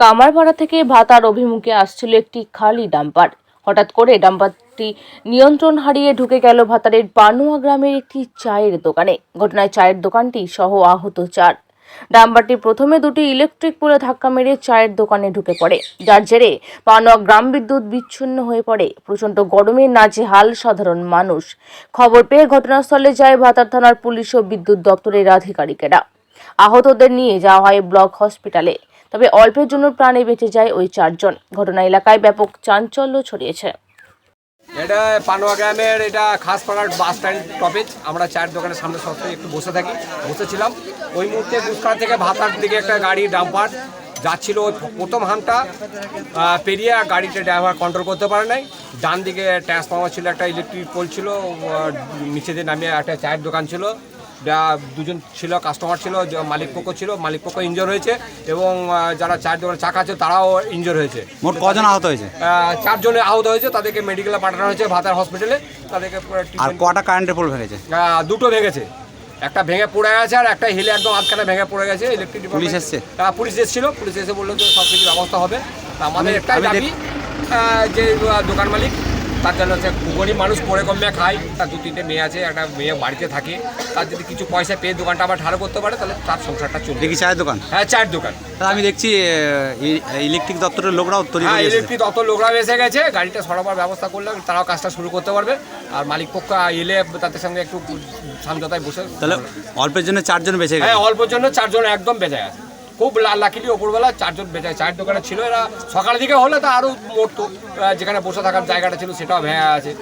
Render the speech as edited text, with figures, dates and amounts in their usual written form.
কামারপাড়া থেকে ভাতার অভিমুখে আসছিল একটি খালি ডাম্পার। হঠাৎ করে ডাম্পারটি নিয়ন্ত্রণ হারিয়ে ঢুকে গেল ভাতারের পানুয়া গ্রামের একটি চায়ের দোকানে। ঘটনায় চায়ের দোকানটি সহ আহত 4। ডাম্পারটি প্রথমে দুটি ইলেকট্রিক পোলে ধাক্কা মেরে চায়ের দোকানে ঢুকে পড়ে, যার জেরে পানুয়া গ্রাম বিদ্যুৎ বিচ্ছিন্ন হয়ে পড়ে। প্রচণ্ড গরমে নাজেহাল সাধারণ মানুষ। খবর পেয়ে ঘটনাস্থলে যায় ভাতার থানার পুলিশ ও বিদ্যুৎ দপ্তরের আধিকারিকেরা। আহতদের নিয়ে যাওয়া হয় ব্লক হসপিটালে। তবে অল্পের জন্য প্রাণে বেঁচে যায় ওই 4 জন। ঘটনা এলাকায় ব্যাপক চাঞ্চল্য ছড়িয়েছে। এটা পানুয়া গ্রামের এটা খাসপাড়ার বাস স্ট্যান্ড টপেজ। আমরা চায়ের দোকানের সামনে সবসময় একটু বসেছিলাম। ওই মুহূর্তে গুসকার থেকে ভাতার দিকে একটা গাড়ি ডাম্পার যাচ্ছিল। প্রথম হামটা পেরিয়ে গাড়িতে ড্রাইভার কন্ট্রোল করতে পারে নাই। ডান দিকে ট্রান্সফর্মার ছিল, একটা ইলেকট্রিক পোল ছিল, নিচে দিয়ে নামিয়ে একটা চায়ের দোকান ছিল, দুজন ছিল, কাস্টমার ছিল, মালিকপক্ষ ছিল। মালিকপক্ষ ইনজোর হয়েছে এবং যারা চায়ের দোকানে চা খাচ্ছে তারাও ইনজোর হয়েছে। মোট কজন আহত হয়েছে? 4 জনে আহত হয়েছে। তাদেরকে মেডিকেলে পাঠানো হয়েছে ভাতার হসপিটালে। তাদেরকে আর কটা কারেন্টের পোল ভেঙেছে? দুটো ভেঙেছে, একটা ভেঙে পড়ে গেছে আর একটা হিলে একদম আধখানা ভেঙে পড়ে গেছে। ইলেকট্রিক পুলিশ এসছে? পুলিশ এসেছিল। পুলিশ এসে বললো যে সব কিছু ব্যবস্থা হবে। আমাদের একটাই দাবি, যে দোকান মালিক তার জন্য হচ্ছে গরিব মানুষ পরে কমে খায়, তার 2-3টে মেয়ে আছে, একটা মেয়ে বাড়িতে থাকে, তার যদি কিছু পয়সা পেয়ে দোকানটা আবার ঠাড়ো করতে পারে তাহলে তার সংসারটা চলবে। দেখি চায়ের দোকান? হ্যাঁ, চায়ের দোকান। আমি দেখছি ইলেকট্রিক দপ্তরের লোকরাও ইলেকট্রিক দপ্তর লোকরাও এসে গেছে। গাড়িটা সরাবার ব্যবস্থা করলে তারাও কাজটা শুরু করতে পারবে। আর মালিক পক্ষ এলে তাদের সঙ্গে একটু সমঝোতায় বসে। তাহলে অল্পের জন্য 4 জন বেঁচে গেছে? হ্যাঁ, অল্পের জন্য 4 জন একদম বেঁচে গেছে। খুব লাকিলি ওপরবেলা 4 জন বেঁচে। চায়ের দোকানে ছিল, এরা সকালের দিকে হলে তো আরও মরতো। যেখানে বসে থাকার জায়গাটা ছিল সেটাও ভেঙে আছে।